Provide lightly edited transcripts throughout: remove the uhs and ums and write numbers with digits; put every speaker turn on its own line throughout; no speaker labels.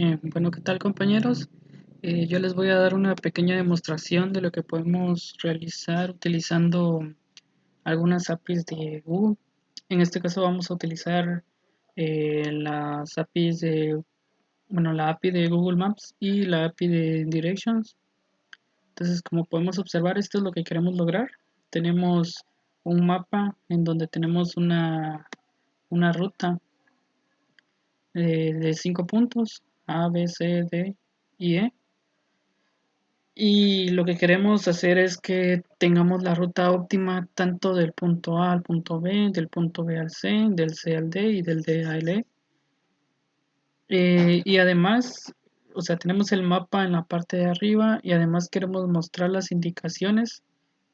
Bueno, ¿qué tal, compañeros? Yo les voy a dar una pequeña demostración de lo que podemos realizar utilizando algunas APIs de Google. En este caso vamos a utilizar las APIs la API de Google Maps y la API de Directions. Entonces, como podemos observar, esto es lo que queremos lograr. Tenemos un mapa en donde tenemos una ruta de 5 puntos: A, B, C, D y E. Y lo que queremos hacer es que tengamos la ruta óptima tanto del punto A al punto B, del punto B al C, del C al D y del D al E. Y además, o sea, tenemos el mapa en la parte de arriba y además queremos mostrar las indicaciones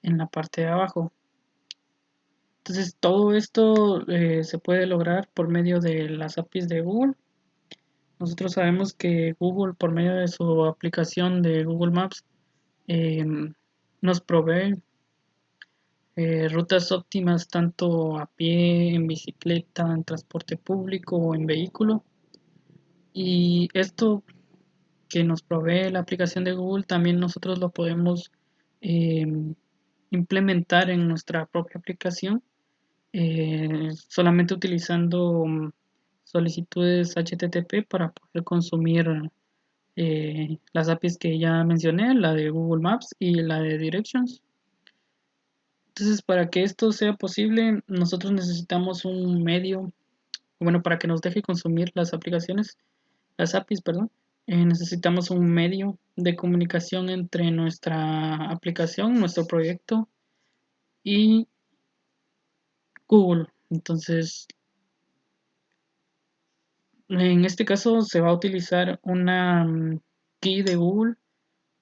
en la parte de abajo. Entonces, todo esto se puede lograr por medio de las APIs de Google. Nosotros sabemos que Google, por medio de su aplicación de Google Maps, nos provee rutas óptimas tanto a pie, en bicicleta, en transporte público o en vehículo. Y esto que nos provee la aplicación de Google también nosotros lo podemos eh, implementar en nuestra propia aplicación, solamente utilizando solicitudes HTTP para poder consumir las APIs que ya mencioné, la de Google Maps y la de Directions. Entonces, para que esto sea posible, nosotros necesitamos un medio, bueno, para que nos deje consumir las aplicaciones, las APIs, perdón, necesitamos un medio de comunicación entre nuestra aplicación, nuestro proyecto y Google. Entonces, en este caso se va a utilizar una key de Google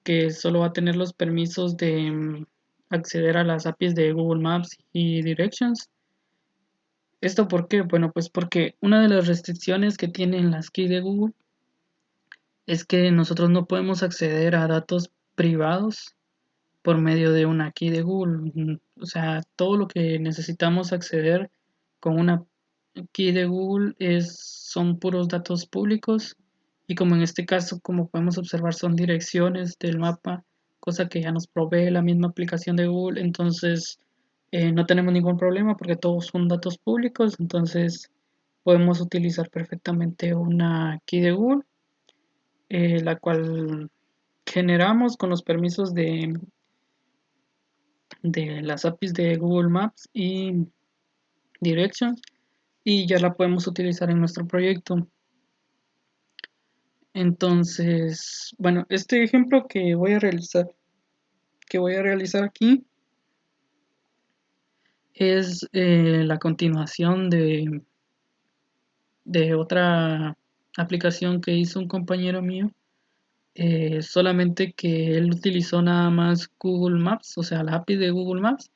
que solo va a tener los permisos de acceder a las APIs de Google Maps y Directions. ¿Esto por qué? Bueno, pues porque una de las restricciones que tienen las keys de Google es que nosotros no podemos acceder a datos privados por medio de una key de Google. O sea, todo lo que necesitamos acceder con una key de Google son puros datos públicos, y como en este caso, como podemos observar, son direcciones del mapa, cosa que ya nos provee la misma aplicación de Google. Entonces no tenemos ningún problema porque todos son datos públicos. Entonces podemos utilizar perfectamente una key de Google, la cual generamos con los permisos de las APIs de Google Maps y Directions, y ya la podemos utilizar en nuestro proyecto. Entonces, bueno, este ejemplo que voy a realizar aquí es la continuación de otra aplicación que hizo un compañero mío, solamente que él utilizó nada más Google Maps, o sea, la API de Google Maps,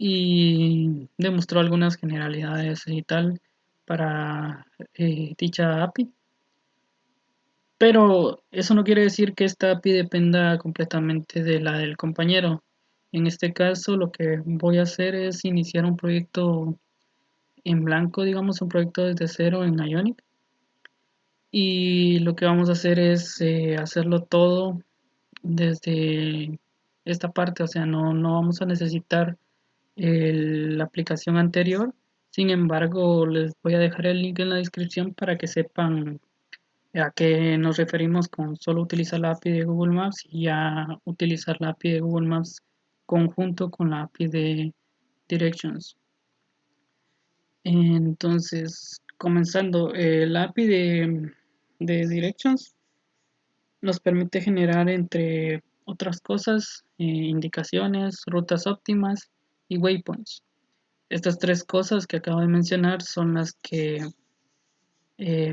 y demostró algunas generalidades y tal para dicha API. Pero eso no quiere decir que esta API dependa completamente de la del compañero. En este caso, lo que voy a hacer es iniciar un proyecto en blanco, digamos, un proyecto desde cero en Ionic. Y lo que vamos a hacer es hacerlo todo desde esta parte. O sea, no vamos a necesitar la aplicación anterior. Sin embargo, les voy a dejar el link en la descripción para que sepan a qué nos referimos con solo utilizar la API de Google Maps y ya utilizar la API de Google Maps conjunto con la API de Directions. Entonces, comenzando, la API de Directions nos permite generar, entre otras cosas, indicaciones, rutas óptimas y waypoints. Estas tres cosas que acabo de mencionar son las que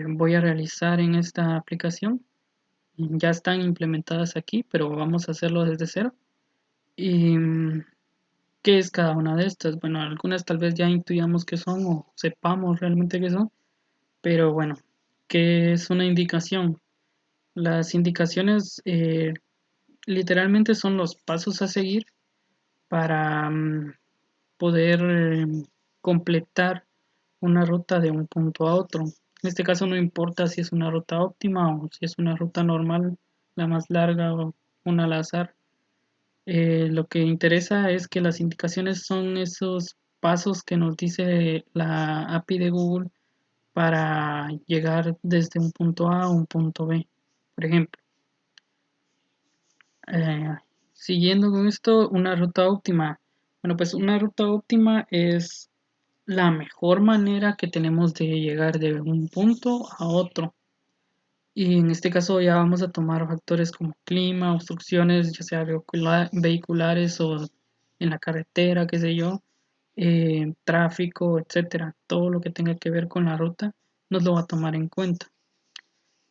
voy a realizar en esta aplicación. Ya están implementadas aquí, pero vamos a hacerlo desde cero. ¿Y qué es cada una de estas? Bueno, algunas tal vez ya intuyamos qué son o sepamos realmente qué son, pero bueno, ¿qué es una indicación? Las indicaciones literalmente son los pasos a seguir para poder completar una ruta de un punto a otro. En este caso no importa si es una ruta óptima o si es una ruta normal, la más larga o una al azar. Lo que interesa es que las indicaciones son esos pasos que nos dice la API de Google para llegar desde un punto A a un punto B. Por ejemplo, eh, siguiendo con esto, una ruta óptima. Bueno, pues una ruta óptima es la mejor manera que tenemos de llegar de un punto a otro. Y en este caso ya vamos a tomar factores como clima, obstrucciones, ya sea vehiculares o en la carretera, qué sé yo, tráfico, etcétera. Todo lo que tenga que ver con la ruta nos lo va a tomar en cuenta.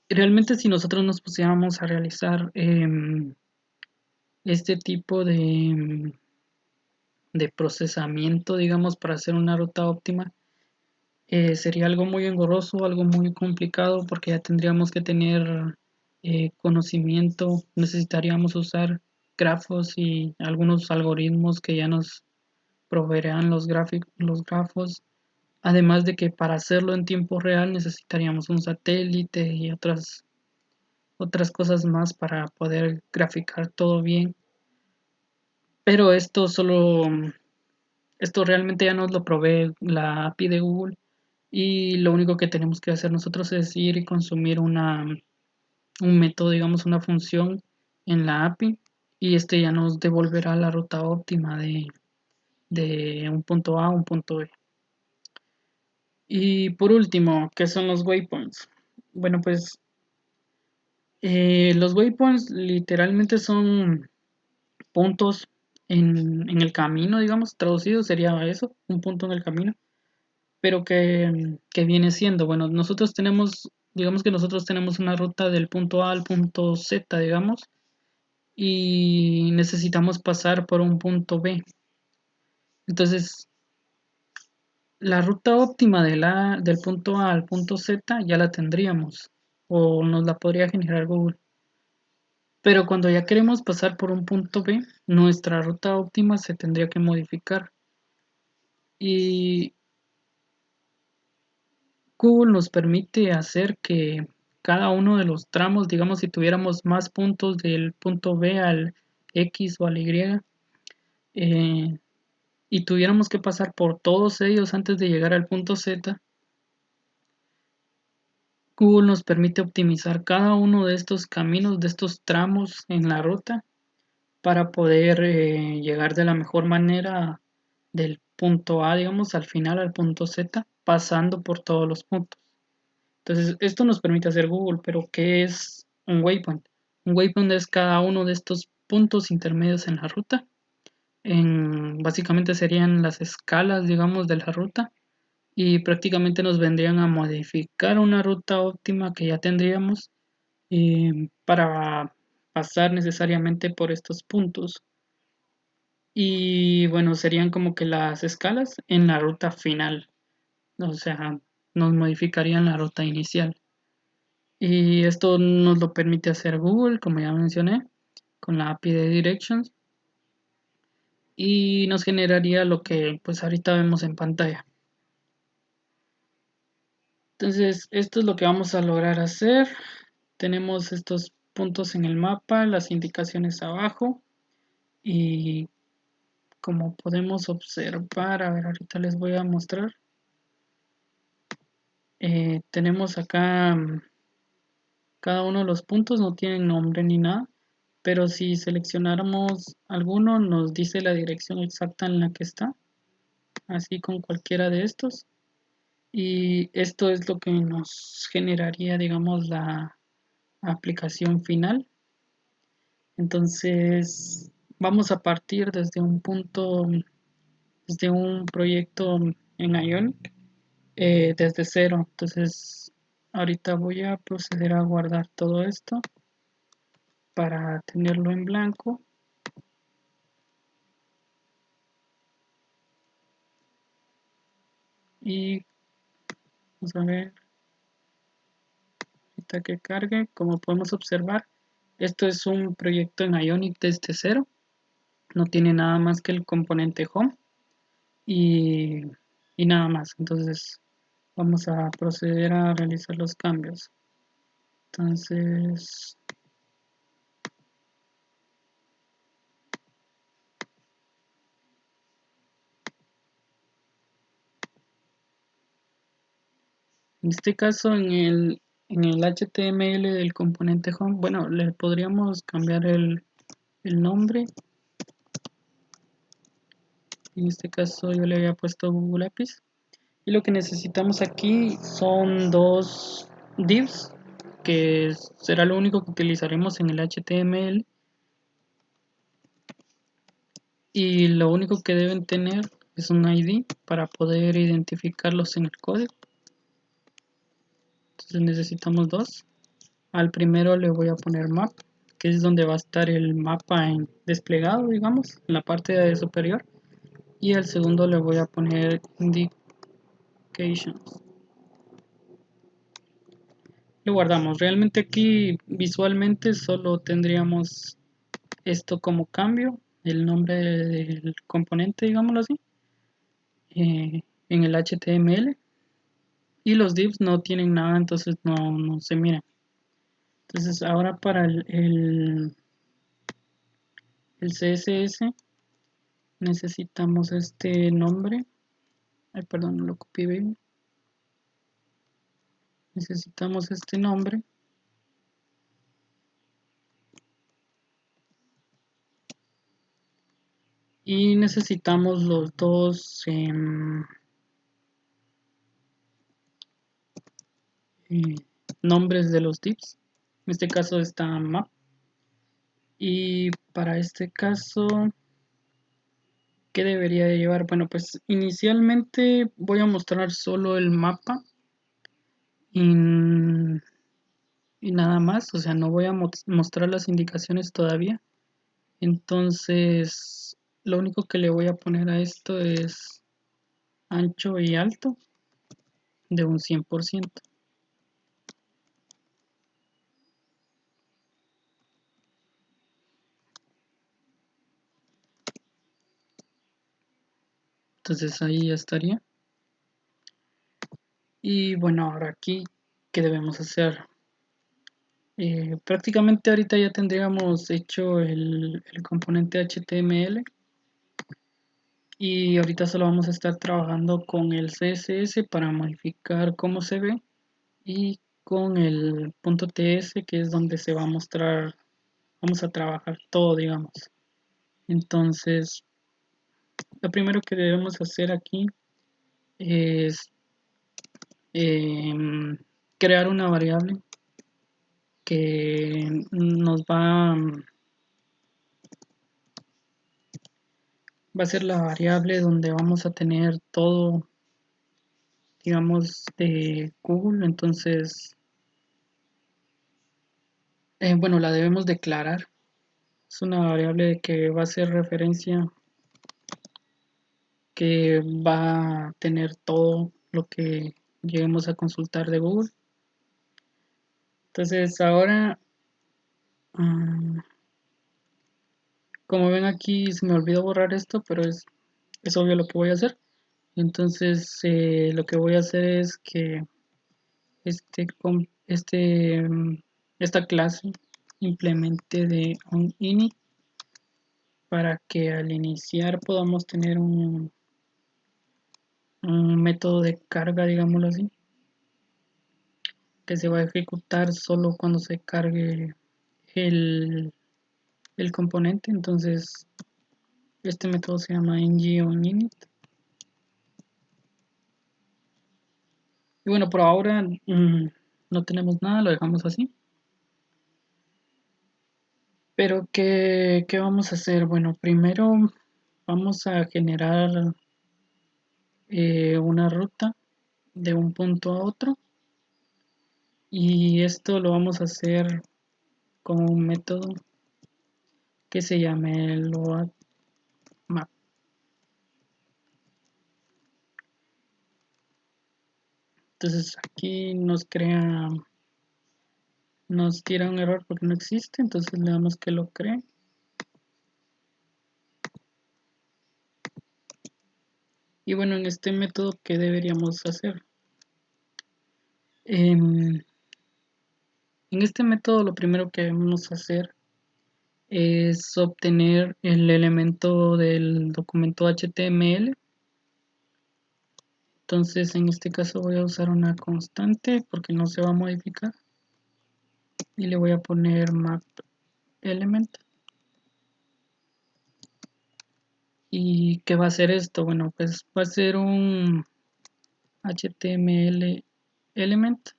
Realmente si nosotros nos pusiéramos a realizar este tipo de procesamiento, digamos, para hacer una ruta óptima, sería algo muy engorroso, algo muy complicado porque ya tendríamos que tener conocimiento, necesitaríamos usar grafos y algunos algoritmos que ya nos proveerán los grafos, además de que para hacerlo en tiempo real necesitaríamos un satélite y otras cosas más para poder graficar todo bien, pero esto realmente ya nos lo provee la API de Google y lo único que tenemos que hacer nosotros es ir y consumir un método, digamos una función en la API y este ya nos devolverá la ruta óptima de un punto A a un punto B. Y por último, ¿qué son los waypoints? Bueno, pues los waypoints literalmente son puntos en el camino, digamos, traducido sería eso, un punto en el camino, pero que viene siendo, bueno, nosotros tenemos, digamos que nosotros tenemos una ruta del punto A al punto Z, digamos, y necesitamos pasar por un punto B. Entonces, la ruta óptima del punto A al punto Z ya la tendríamos, o nos la podría generar Google. Pero cuando ya queremos pasar por un punto B, nuestra ruta óptima se tendría que modificar. Y Google nos permite hacer que cada uno de los tramos, digamos, si tuviéramos más puntos del punto B al X o al Y, eh, y tuviéramos que pasar por todos ellos antes de llegar al punto Z, Google nos permite optimizar cada uno de estos caminos, de estos tramos en la ruta, para poder llegar de la mejor manera del punto A, digamos, al final al punto Z, pasando por todos los puntos. Entonces, esto nos permite hacer Google, pero ¿qué es un waypoint? Un waypoint es cada uno de estos puntos intermedios en la ruta. Básicamente serían las escalas, digamos, de la ruta y prácticamente nos vendrían a modificar una ruta óptima que ya tendríamos para pasar necesariamente por estos puntos. Y bueno, serían como que las escalas en la ruta final, o sea, nos modificarían la ruta inicial. Y esto nos lo permite hacer Google, como ya mencioné, con la API de Directions y nos generaría lo que pues ahorita vemos en pantalla. Entonces, esto es lo que vamos a lograr hacer. Tenemos estos puntos en el mapa, las indicaciones abajo y como podemos observar, a ver, ahorita les voy a mostrar. Tenemos acá cada uno de los puntos, no tienen nombre ni nada, pero si seleccionáramos alguno nos dice la dirección exacta en la que está, así con cualquiera de estos. Y esto es lo que nos generaría, digamos, la aplicación final. Entonces, vamos a partir desde un punto, desde un proyecto en Ionic, desde cero. Entonces, ahorita voy a proceder a guardar todo esto para tenerlo en blanco. Y vamos a ver, ahorita que cargue, como podemos observar, esto es un proyecto en Ionic desde cero. No tiene nada más que el componente home y, y nada más. Entonces, vamos a proceder a realizar los cambios. Entonces, en este caso en el HTML del componente home, bueno, le podríamos cambiar el nombre. En este caso yo le había puesto Google Apps. Y lo que necesitamos aquí son dos divs, que será lo único que utilizaremos en el HTML. Y lo único que deben tener es un ID para poder identificarlos en el código. Entonces necesitamos dos. Al primero le voy a poner map, que es donde va a estar el mapa desplegado, digamos, en la parte superior. Y al segundo le voy a poner indications. Lo guardamos. Realmente aquí visualmente solo tendríamos esto como cambio, el nombre del componente, digámoslo así, en el HTML. Y los divs no tienen nada, entonces no se miran. Entonces ahora para el CSS necesitamos este nombre. Ay, perdón, no lo copié bien. Necesitamos este nombre. Y necesitamos los dos nombres de los divs. En este caso está map. Y para este caso, ¿qué debería de llevar? Bueno, pues inicialmente voy a mostrar solo el mapa y, y nada más. O sea, no voy a mostrar las indicaciones todavía. Entonces, lo único que le voy a poner a esto es ancho y alto de un 100%. Entonces ahí ya estaría. Y bueno, ahora aquí, ¿qué debemos hacer? Prácticamente ahorita ya tendríamos hecho el componente HTML y ahorita solo vamos a estar trabajando con el CSS para modificar cómo se ve y con el .ts, que es donde se va a mostrar, vamos a trabajar todo, digamos. Entonces, lo primero que debemos hacer aquí es crear una variable que nos va a ser la variable donde vamos a tener todo, digamos, de Google. Entonces, bueno, la debemos declarar. Es una variable que va a hacer referencia, que va a tener todo lo que lleguemos a consultar de Google. Entonces ahora, como ven aquí, se me olvidó borrar esto, pero es obvio lo que voy a hacer. Entonces lo que voy a hacer es que esta clase implemente de un init para que al iniciar podamos tener un método de carga, digámoslo así, que se va a ejecutar solo cuando se cargue el, el componente. Entonces este método se llama ng-init. Y bueno, por ahora no tenemos nada, lo dejamos así. Pero ¿qué vamos a hacer? Bueno, primero vamos a generar una ruta de un punto a otro, y esto lo vamos a hacer con un método que se llame loadMap. Entonces aquí nos tira un error porque no existe, entonces le damos que lo cree. Y bueno, en este método, ¿qué deberíamos hacer? En este método lo primero que vamos a hacer es obtener el elemento del documento HTML. Entonces en este caso voy a usar una constante porque no se va a modificar y le voy a poner map element. ¿Y qué va a hacer esto? Bueno, pues va a ser un HTML element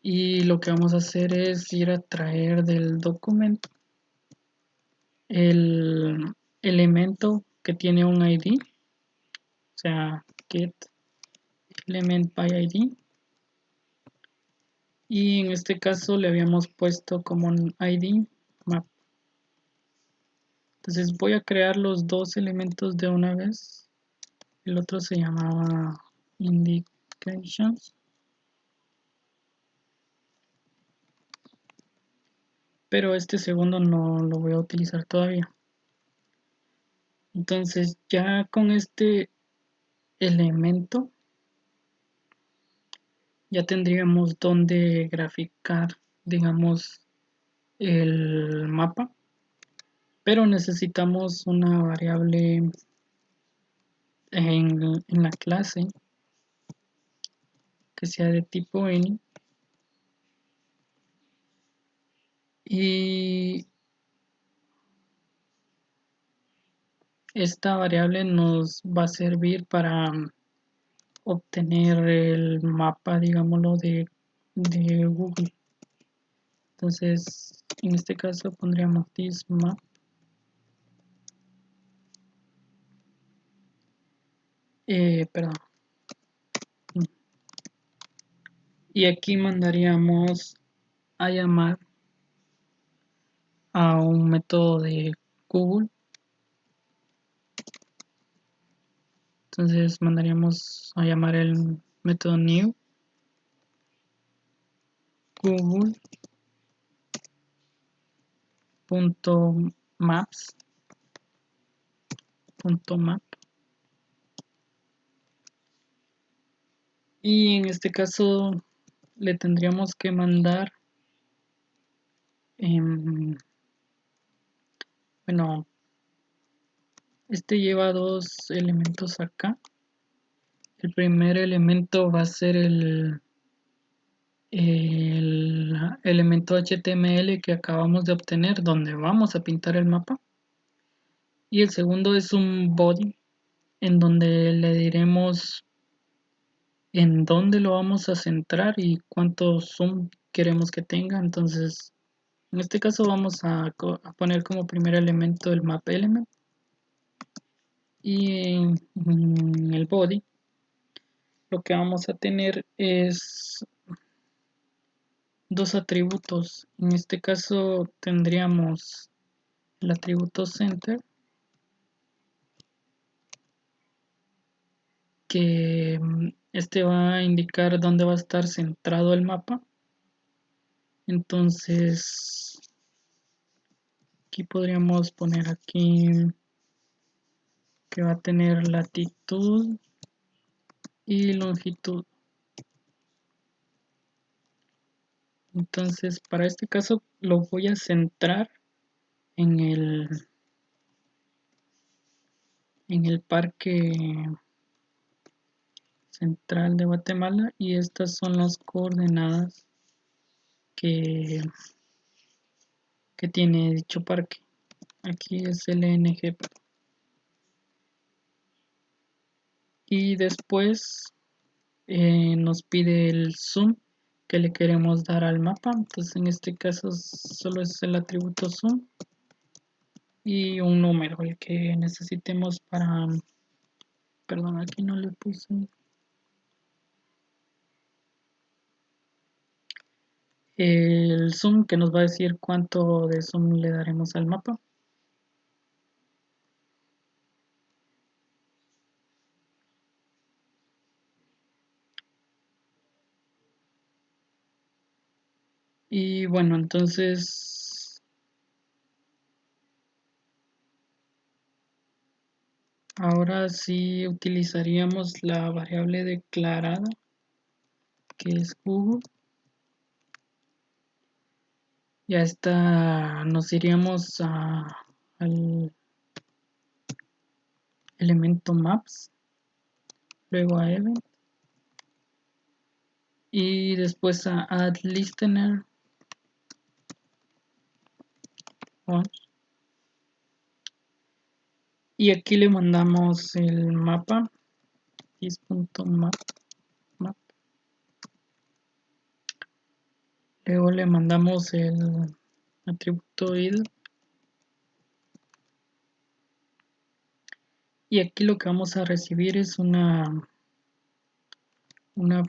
y lo que vamos a hacer es ir a traer del documento el elemento que tiene un ID, o sea, get element by ID, y en este caso le habíamos puesto como un ID map. Entonces voy a crear los dos elementos de una vez. El otro se llamaba indications, pero este segundo no lo voy a utilizar todavía. Entonces ya con este elemento ya tendríamos donde graficar, digamos, el mapa, pero necesitamos una variable en la clase que sea de tipo any, y esta variable nos va a servir para obtener el mapa, digámoslo, de Google. Entonces en este caso pondríamos this map perdón, y aquí mandaríamos a llamar a un método de Google. Entonces mandaríamos a llamar el método new google.maps.map, y en este caso le tendríamos que mandar bueno, este lleva dos elementos acá. El primer elemento va a ser el elemento HTML que acabamos de obtener, donde vamos a pintar el mapa. Y el segundo es un body, en donde le diremos en dónde lo vamos a centrar y cuánto zoom queremos que tenga. Entonces, en este caso vamos a poner como primer elemento el map element, y en el body lo que vamos a tener es dos atributos. En este caso tendríamos el atributo center, que este va a indicar dónde va a estar centrado el mapa. Entonces aquí podríamos poner aquí que va a tener latitud y longitud. Entonces para este caso lo voy a centrar en el parque central de Guatemala, y estas son las coordenadas que, que tiene dicho parque. Aquí es LNG. Y después nos pide el zoom que le queremos dar al mapa. Entonces en este caso solo es el atributo zoom y un número, el que necesitemos para, perdón, aquí no le puse el zoom, que nos va a decir cuánto de zoom le daremos al mapa. Y bueno, entonces ahora sí utilizaríamos la variable declarada que es Google. Ya está, nos iríamos al elemento maps, luego a event y después a add listener y aquí le mandamos el mapa is.map. Luego le mandamos el atributo id y aquí lo que vamos a recibir es una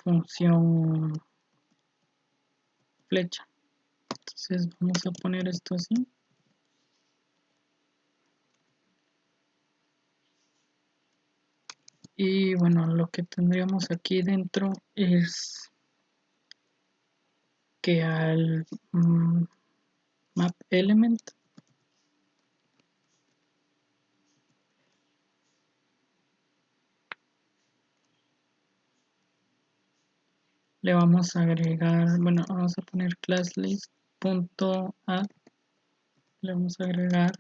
función flecha. Entonces vamos a poner esto así. Y bueno, lo que tendríamos aquí dentro es que al map element le vamos a agregar, bueno, vamos a poner class list.add, le vamos a agregar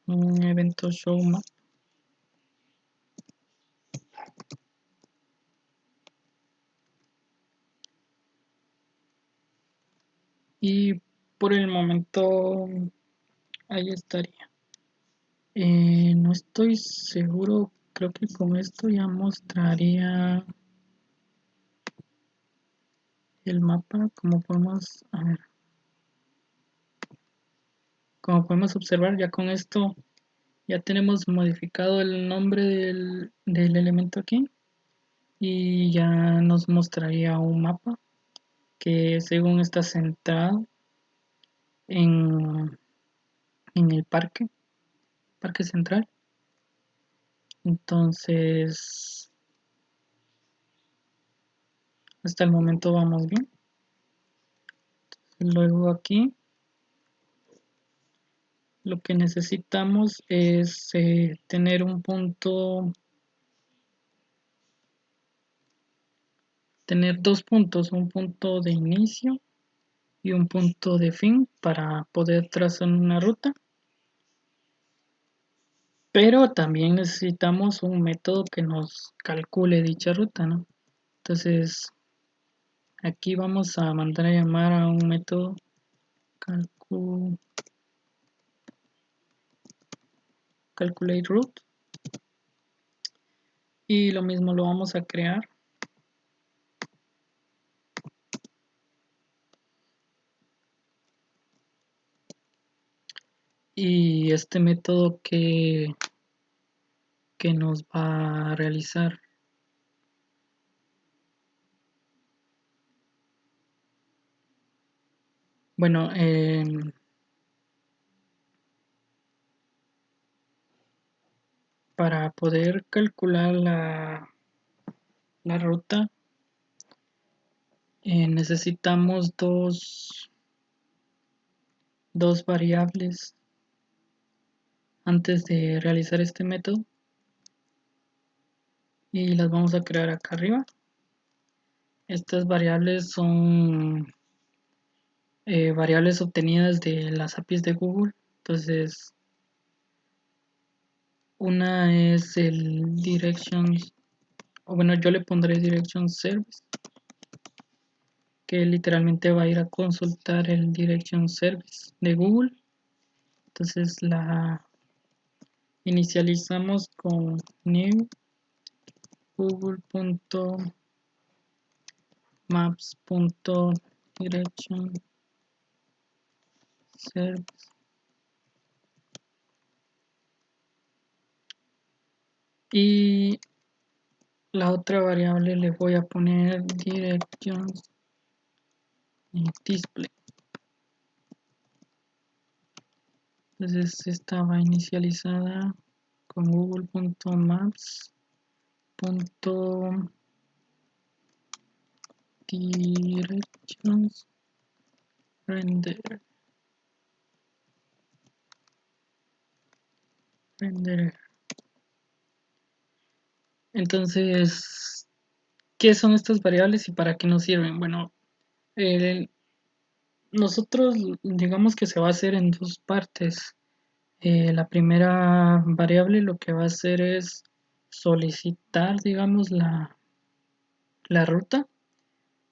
un evento show map y por el momento ahí estaría. No estoy seguro, creo que con esto ya mostraría el mapa, como podemos, a ver, como podemos observar, ya con esto ya tenemos modificado el nombre del elemento aquí y ya nos mostraría un mapa que según está centrado en, en el parque central. Entonces, hasta el momento vamos bien. Luego aquí lo que necesitamos es tener un punto, tener dos puntos, un punto de inicio y un punto de fin para poder trazar una ruta. Pero también necesitamos un método que nos calcule dicha ruta, ¿no? Entonces, aquí vamos a mandar a llamar a un método calculate route y lo mismo lo vamos a crear. Y este método que nos va a realizar bueno, para poder calcular la ruta necesitamos dos variables antes de realizar este método y las vamos a crear acá arriba. Estas variables son variables obtenidas de las APIs de Google. Entonces, una es el directions, o bueno, yo le pondré direction service, que literalmente va a ir a consultar el direction service de Google. Entonces la inicializamos con new google.maps.direction service y la otra variable le voy a poner directions display. Entonces estaba inicializada con google.maps.directions render. Entonces, ¿Qué son estas variables y para qué nos sirven? Bueno, el- nosotros digamos que se va a hacer en dos partes. La primera variable lo que va a hacer es solicitar, digamos, la ruta,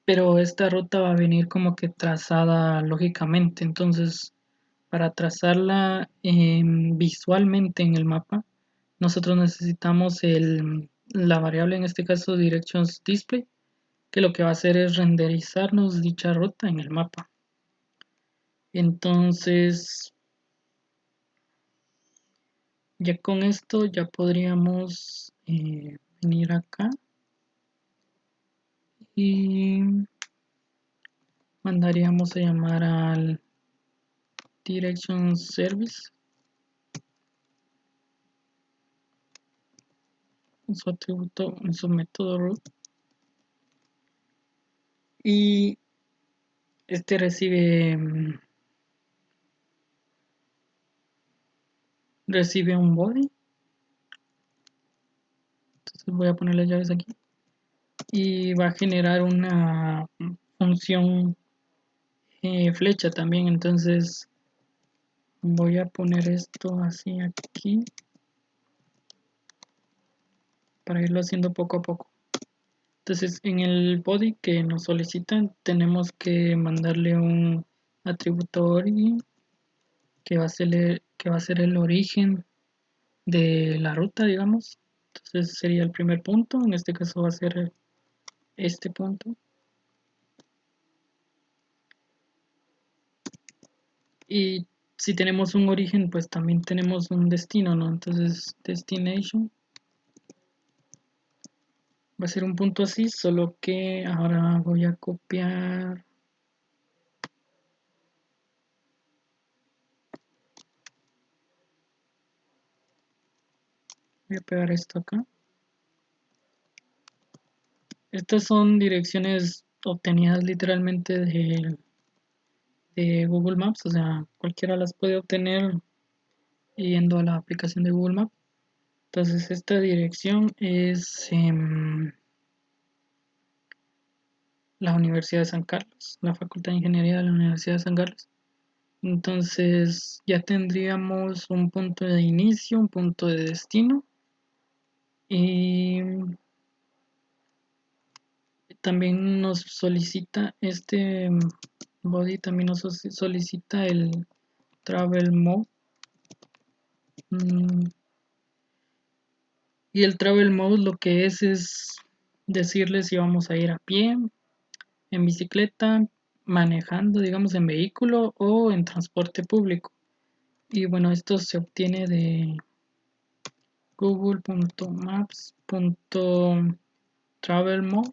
pero esta ruta va a venir como que trazada lógicamente. Entonces, para trazarla visualmente en el mapa, nosotros necesitamos la variable, en este caso directions display, que lo que va a hacer es renderizarnos dicha ruta en el mapa. Entonces, ya con esto ya podríamos venir acá y mandaríamos a llamar al direction service en su atributo, en su método root, y este recibe un body. Entonces voy a poner las llaves aquí y va a generar una función flecha también. Entonces voy a poner esto así aquí para irlo haciendo poco a poco. Entonces en el body que nos solicitan tenemos que mandarle un atributo origin que va a ser el origen de la ruta, digamos. Entonces sería el primer punto, en este caso va a ser este punto. Y si tenemos un origen, pues también tenemos un destino, ¿no? Entonces destination va a ser un punto así, solo que ahora voy a copiar. Voy a pegar esto acá. Estas son direcciones obtenidas literalmente de Google Maps, o sea, cualquiera las puede obtener yendo a la aplicación de Google Maps. Entonces esta dirección es la Universidad de San Carlos, la Facultad de Ingeniería de la Universidad de San Carlos. Entonces ya tendríamos un punto de inicio, un punto de destino y también nos solicita body, también nos solicita el travel mode. Y el travel mode lo que es decirle si vamos a ir a pie, en bicicleta, manejando, digamos, en vehículo o en transporte público. Y bueno, esto se obtiene de google.maps.travelmode.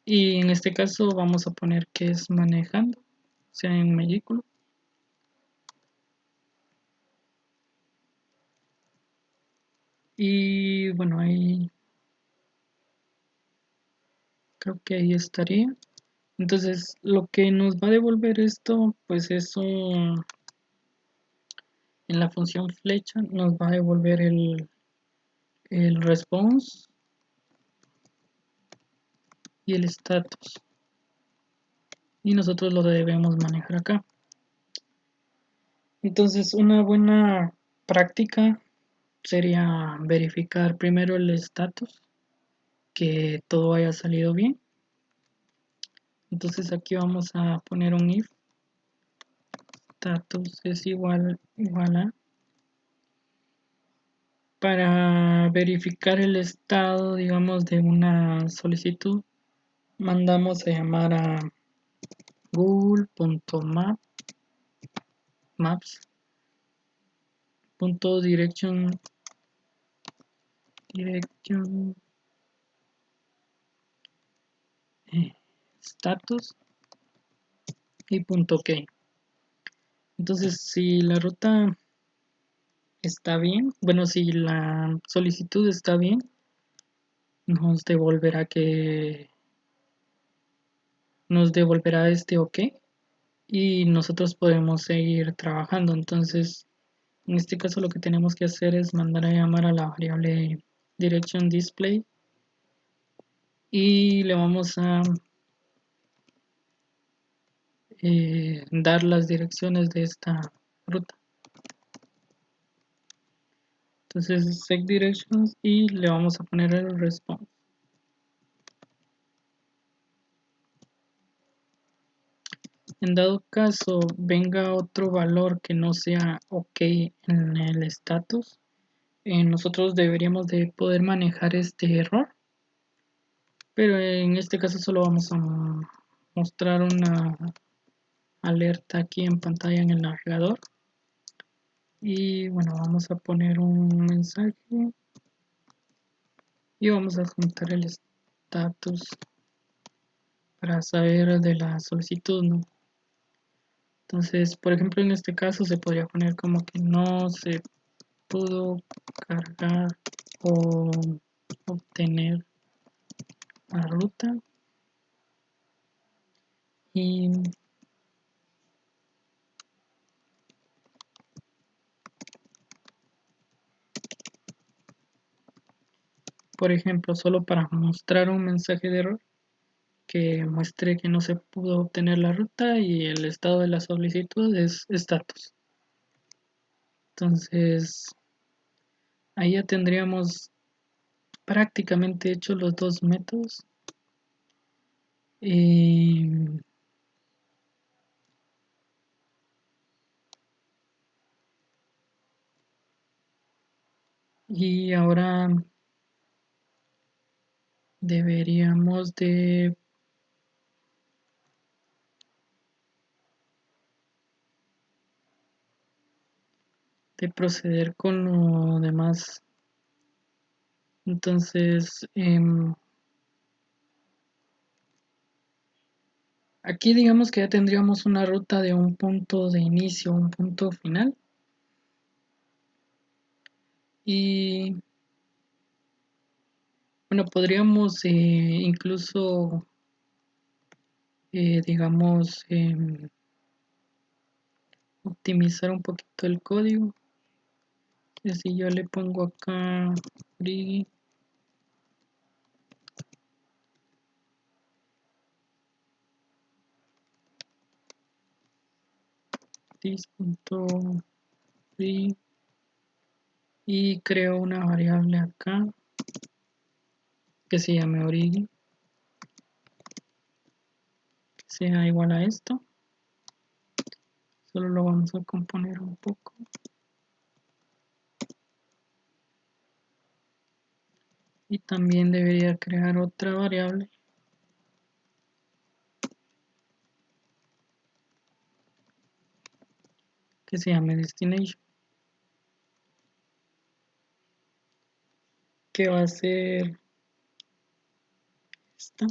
Y en este caso vamos a poner que es manejando, o sea, en vehículo. Y bueno, ahí creo que ahí estaría. Entonces, lo que nos va a devolver esto, pues es en la función flecha, nos va a devolver el response y el status. Y nosotros lo debemos manejar acá. Entonces, una buena práctica sería verificar primero el status, que todo haya salido bien. Entonces aquí vamos a poner un if status es igual a, para verificar el estado, digamos, de una solicitud, mandamos a llamar a google.maps.direction status y punto .key. Entonces, si la ruta está bien, bueno, si la solicitud está bien, nos devolverá este OK y nosotros podemos seguir trabajando. Entonces, en este caso lo que tenemos que hacer es mandar a llamar a la variable direction display y le vamos a dar las direcciones de esta ruta. Entonces set directions y le vamos a poner el response. En dado caso venga otro valor que no sea ok en el status, nosotros deberíamos de poder manejar este error, pero en este caso solo vamos a mostrar una alerta aquí en pantalla en el navegador. Y bueno, vamos a poner un mensaje y vamos a juntar el status para saber de la solicitud, ¿no? Entonces, por ejemplo, en este caso se podría poner como que no se pudo cargar o obtener la ruta y por ejemplo, solo para mostrar un mensaje de error que muestre que no se pudo obtener la ruta y el estado de la solicitud es status. Entonces, ahí ya tendríamos prácticamente hechos los dos métodos. Y ahora deberíamos de proceder con lo demás. Entonces, aquí digamos que ya tendríamos una ruta de un punto de inicio a un punto final. Y bueno, podríamos incluso, digamos, optimizar un poquito el código. Que si yo le pongo acá free this.free y creo una variable acá que se llame origin, que sea igual a esto. Solo lo vamos a componer un poco. Y también debería crear otra variable que se llame destination, que va a ser esta.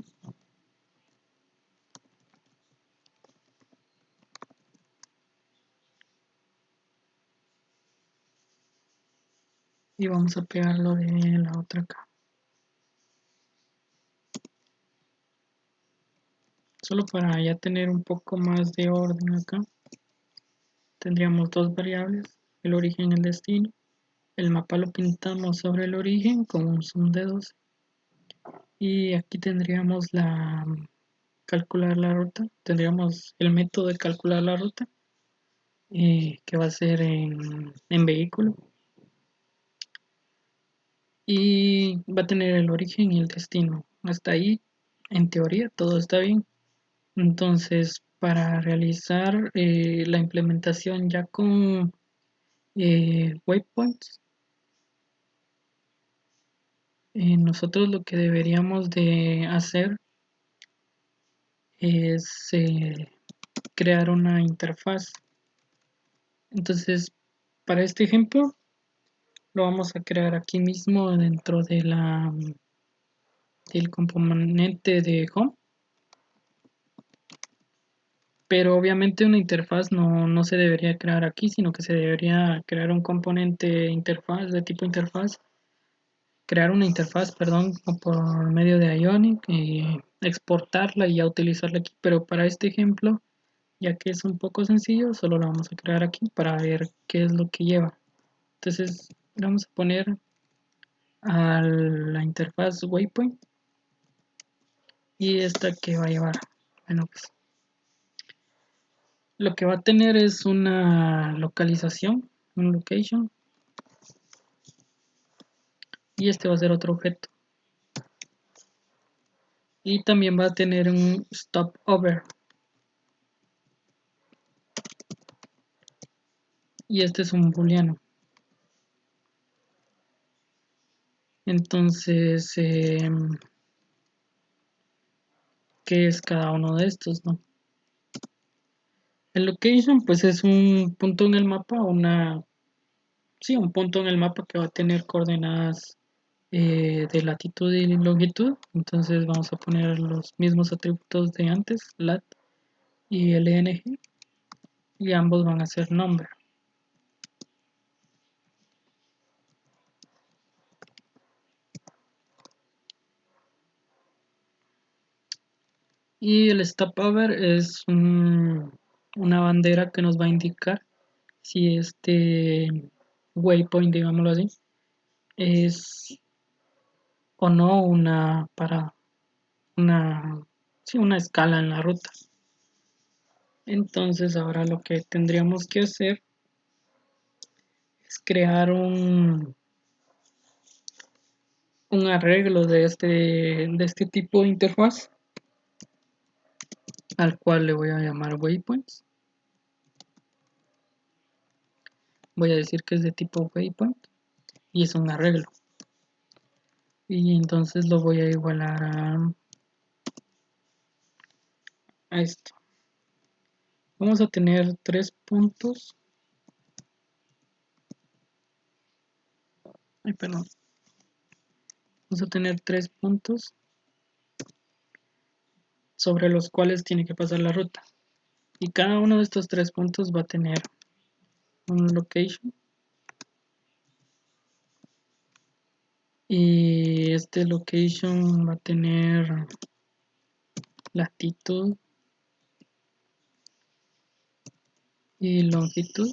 Y vamos a pegarlo de la otra acá. Solo para ya tener un poco más de orden acá. Tendríamos dos variables, el origen y el destino. El mapa lo pintamos sobre el origen con un zoom de 12. Y aquí tendríamos la calcular la ruta. Tendríamos el método de calcular la ruta, que va a ser en vehículo. Y va a tener el origen y el destino. Hasta ahí, en teoría, todo está bien. Entonces, para realizar la implementación ya con waypoints, nosotros lo que deberíamos de hacer es crear una interfaz. Entonces, para este ejemplo, lo vamos a crear aquí mismo dentro de del componente de home. Pero obviamente una interfaz no se debería crear aquí, sino que se debería crear un componente interfaz de tipo interfaz, crear una interfaz, perdón, por medio de Ionic y exportarla y ya utilizarla aquí. Pero para este ejemplo, ya que es un poco sencillo, solo lo vamos a crear aquí para ver qué es lo que lleva. Entonces, le vamos a poner a la interfaz waypoint y esta que va a llevar, bueno, pues lo que va a tener es una localización, un location, y este va a ser otro objeto. Y también va a tener un stopover. Y este es un booleano. Entonces, ¿qué es cada uno de estos, no? El location, pues es un punto en el mapa, sí, un punto en el mapa que va a tener coordenadas de latitud y longitud. Entonces vamos a poner los mismos atributos de antes, lat y lng, y ambos van a ser number. Y el stopover es una bandera que nos va a indicar si este waypoint, digámoslo así, es o no una para una, sí, una escala en la ruta. Entonces ahora lo que tendríamos que hacer es crear un arreglo de este tipo de interfaz al cual le voy a llamar waypoints. Voy a decir que es de tipo waypoint y es un arreglo. Y entonces lo voy a igualar a esto. Vamos a tener 3 puntos. Ay, perdón. Vamos a tener 3 puntos sobre los cuales tiene que pasar la ruta. Y cada uno de estos 3 puntos va a tener un location. Y este location va a tener latitud y longitud.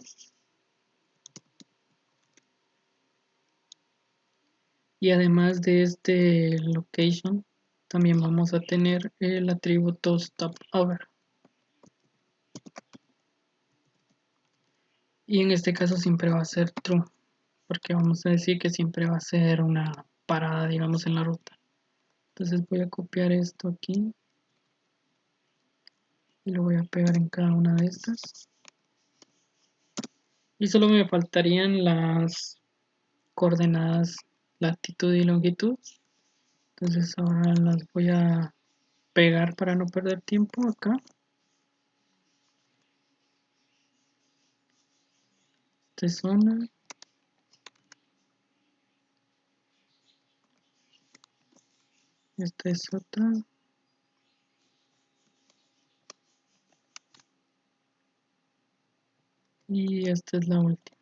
Y además de este location, también vamos a tener el atributo stopover. Y en este caso siempre va a ser true, porque vamos a decir que siempre va a ser una parada, digamos, en la ruta. Entonces voy a copiar esto aquí y lo voy a pegar en cada una de estas. Y solo me faltarían las coordenadas latitud y longitud. Entonces ahora las voy a pegar para no perder tiempo acá. Esta es una. Esta es otra. Y esta es la última.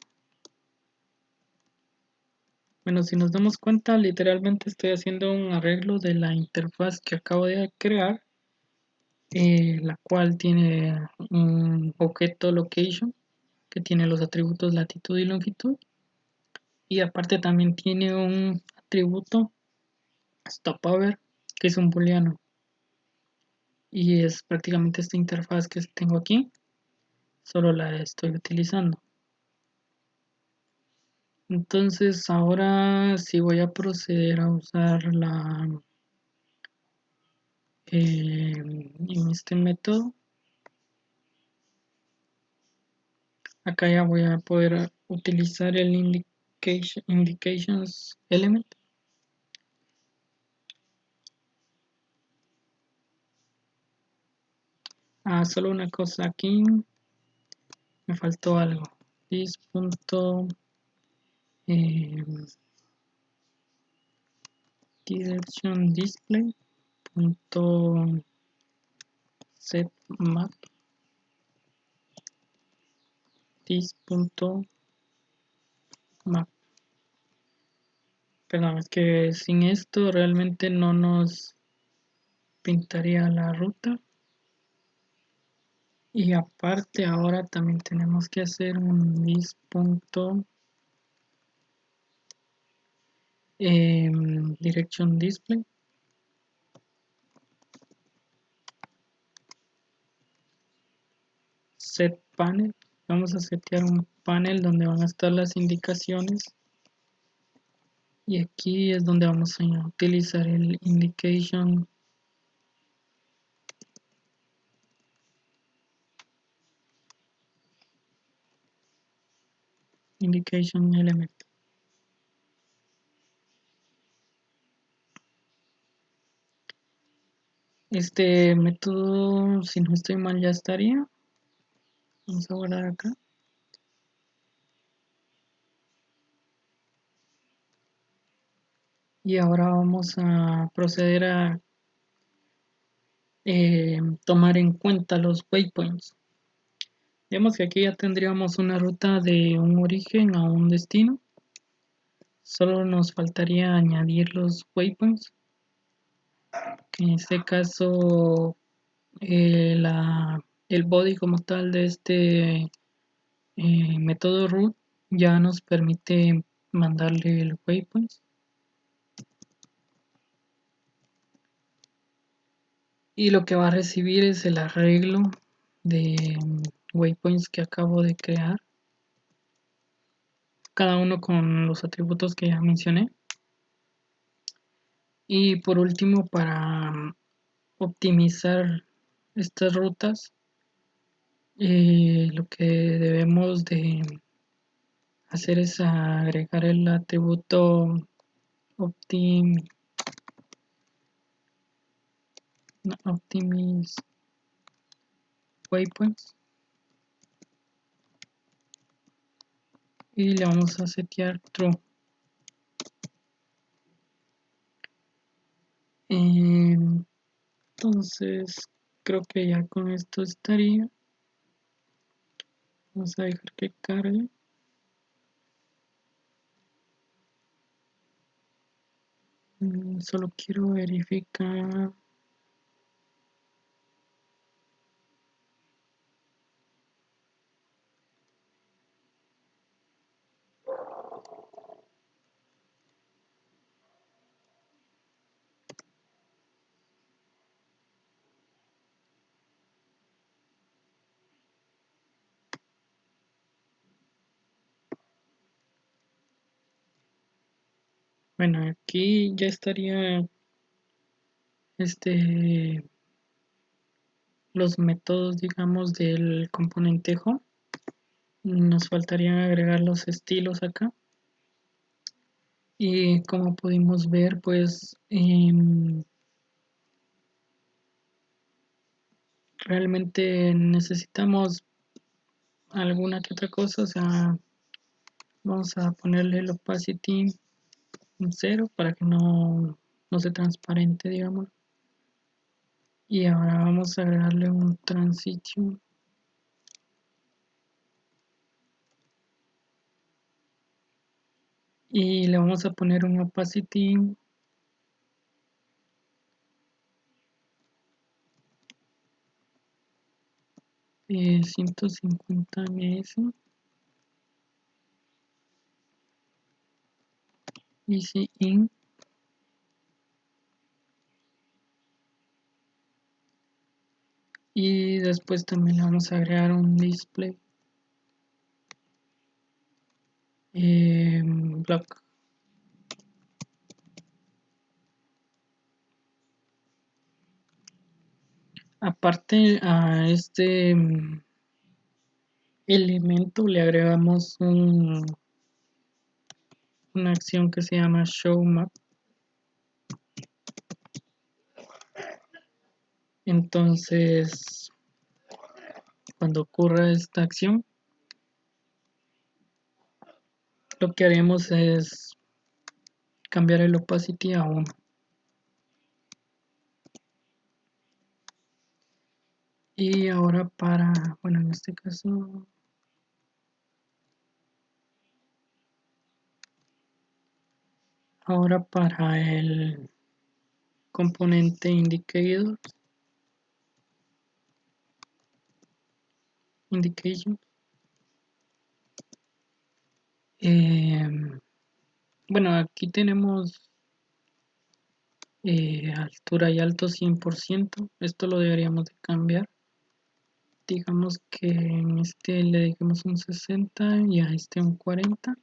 Bueno, si nos damos cuenta, literalmente estoy haciendo un arreglo de la interfaz que acabo de crear, la cual tiene un objeto location que tiene los atributos latitud y longitud, y aparte también tiene un atributo stopover que es un booleano, y es prácticamente esta interfaz que tengo aquí, solo la estoy utilizando. Entonces ahora sí voy a proceder a usar en este método. Acá ya voy a poder utilizar el indications element. Solo una cosa aquí, me faltó algo. This punto direction display punto set map this punto map. Perdón, es que sin esto realmente no nos pintaría la ruta. Y aparte ahora también tenemos que hacer un this punto Direction display. Set panel. Vamos a setear un panel donde van a estar las indicaciones. Y aquí es donde vamos a utilizar el indication element. Este método, si no estoy mal, ya estaría. Vamos a guardar acá. Y ahora vamos a proceder a tomar en cuenta los waypoints. Vemos que aquí ya tendríamos una ruta de un origen a un destino. Solo nos faltaría añadir los waypoints. Que en este caso el body como tal de este método root ya nos permite mandarle el waypoints. Y lo que va a recibir es el arreglo de waypoints que acabo de crear, cada uno con los atributos que ya mencioné. Y por último, para optimizar estas rutas, lo que debemos de hacer es agregar el atributo optimize waypoints y le vamos a setear true. Entonces creo que ya con esto estaría. Vamos a dejar que cargue. Solo quiero verificar. Bueno, aquí ya estaría los métodos, digamos, del componente home. Nos faltaría agregar los estilos acá. Y como pudimos ver, pues realmente necesitamos alguna que otra cosa. O sea, vamos a ponerle el opacity en 0 para que no se transparente, digamos. Y ahora vamos a agregarle un transition. Y le vamos a poner un opacity 150 ms. Easy in. Y después también le vamos a agregar un display block. Aparte a este elemento le agregamos una acción que se llama show map. Entonces, cuando ocurra esta acción, lo que haremos es cambiar el opacity a 1. Y ahora bueno, en este caso, ahora para el componente indication, Bueno, aquí tenemos altura y alto 100%. Esto lo deberíamos de cambiar. Digamos que en este le dejemos un 60 y a este un 40,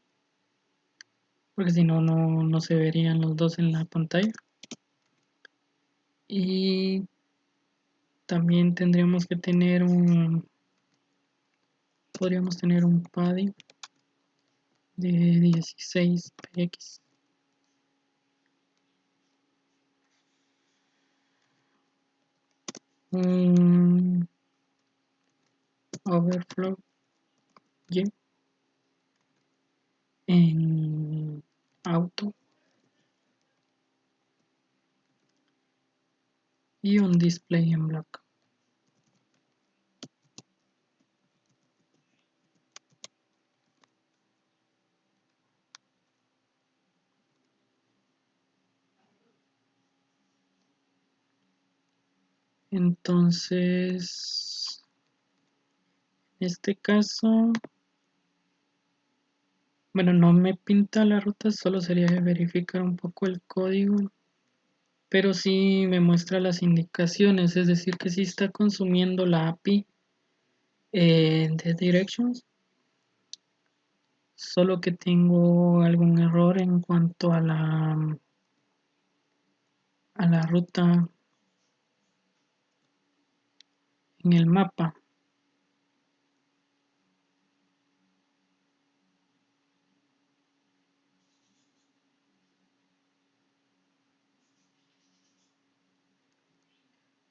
porque si no, no se verían los dos en la pantalla. Y también tendríamos que tener podríamos tener un padding de 16 px, un overflow y en auto y un display en block. Entonces, en este caso, bueno, no me pinta la ruta, solo sería verificar un poco el código, pero sí me muestra las indicaciones, es decir, que sí está consumiendo la API de Directions, solo que tengo algún error en cuanto a la ruta en el mapa.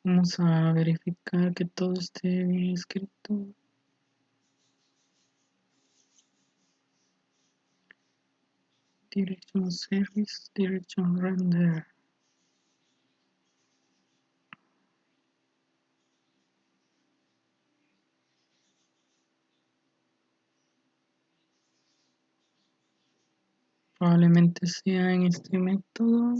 Vamos a verificar que todo esté bien escrito. Direction service, direction render. Probablemente sea en este método.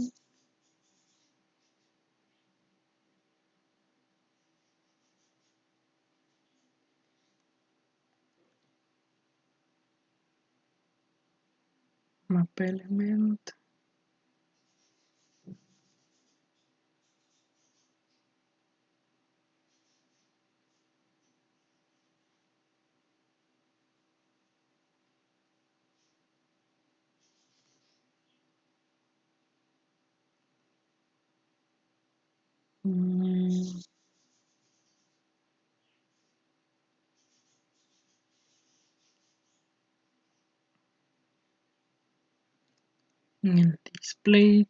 Map element. Vamos en el display,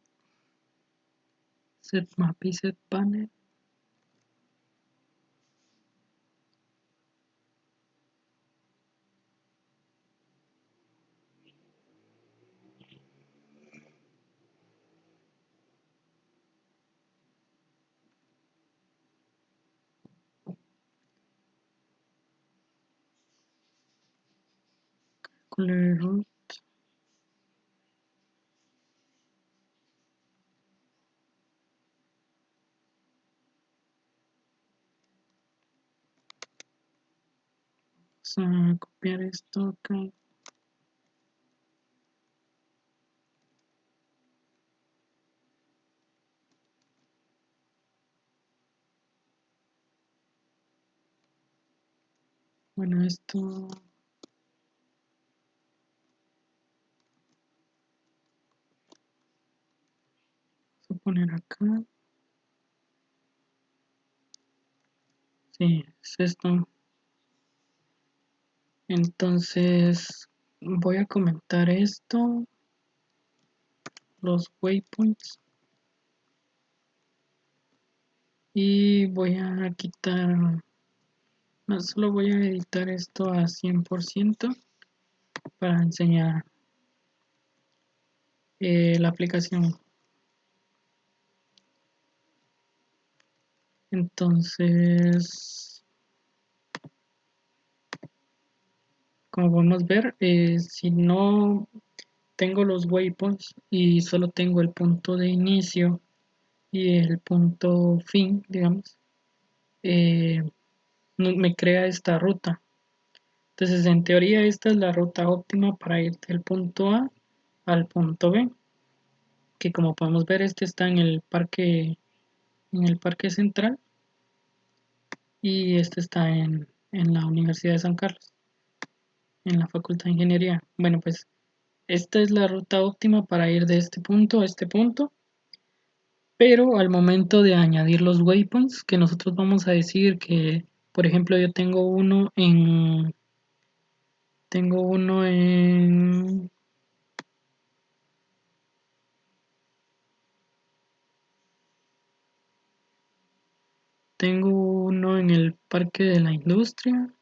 set map y set panel. Color root. Vamos a copiar esto acá. Bueno, esto vamos a poner acá. Sí, es esto. Entonces voy a comentar esto, los waypoints, y voy a quitar, no, solo voy a editar esto a 100% para enseñar la aplicación. Entonces, como podemos ver, si no tengo los waypoints y solo tengo el punto de inicio y el punto fin, digamos, eh, me crea esta ruta. Entonces, en teoría, esta es la ruta óptima para ir del punto A al punto B, que como podemos ver este está en el parque central y este está en la Universidad de San Carlos, en la Facultad de Ingeniería. Bueno, pues esta es la ruta óptima para ir de este punto a este punto, pero al momento de añadir los waypoints, que nosotros vamos a decir que, por ejemplo, yo tengo uno en el Parque de la Industria,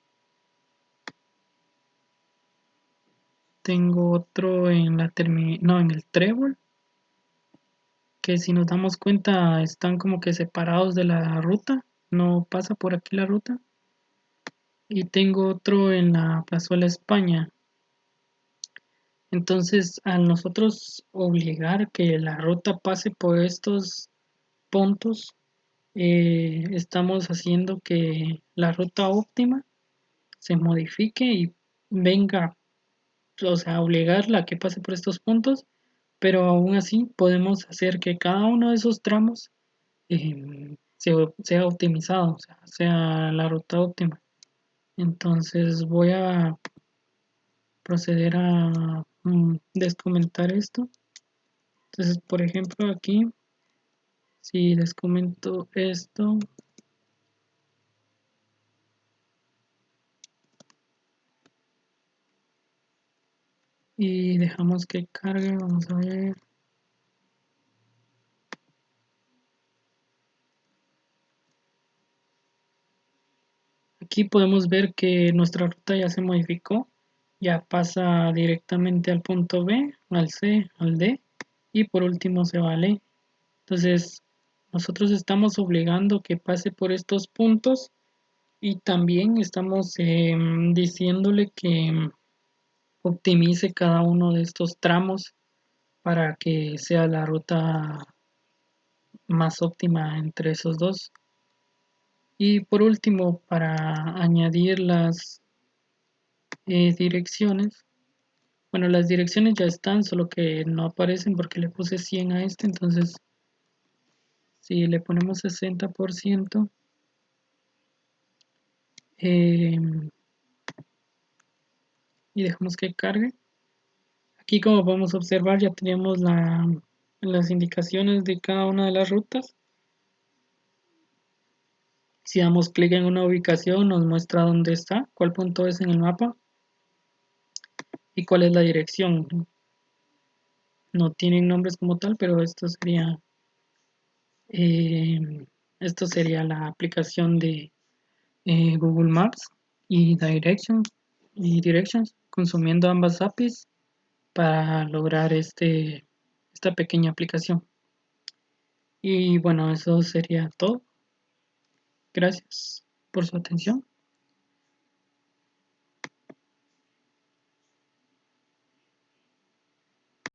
tengo otro no, en el Trébol, que si nos damos cuenta están como que separados de la ruta, no pasa por aquí la ruta. Y tengo otro en la Plazuela España. Entonces, al nosotros obligar que la ruta pase por estos puntos, estamos haciendo que la ruta óptima se modifique y venga, o sea, obligarla a que pase por estos puntos, pero aún así podemos hacer que cada uno de esos tramos sea optimizado, o sea la ruta óptima. Entonces voy a proceder a descomentar esto. Entonces, por ejemplo, aquí, si les comento esto y dejamos que cargue, vamos a ver. Aquí podemos ver que nuestra ruta ya se modificó, ya pasa directamente al punto B, al C, al D y por último se va al E. Entonces, nosotros estamos obligando que pase por estos puntos y también estamos diciéndole que optimice cada uno de estos tramos para que sea la ruta más óptima entre esos dos. Y por último, para añadir las direcciones, bueno, las direcciones ya están, solo que no aparecen porque le puse 100 a este, entonces si le ponemos 60% eh, y dejamos que cargue, aquí como podemos observar ya tenemos las indicaciones de cada una de las rutas. Si damos clic en una ubicación nos muestra dónde está, cuál punto es en el mapa y cuál es la dirección. No tienen nombres como tal, pero eh, esto sería la aplicación de Google Maps y Directions, consumiendo ambas APIs para lograr esta pequeña aplicación. Y bueno, eso sería todo. Gracias por su atención.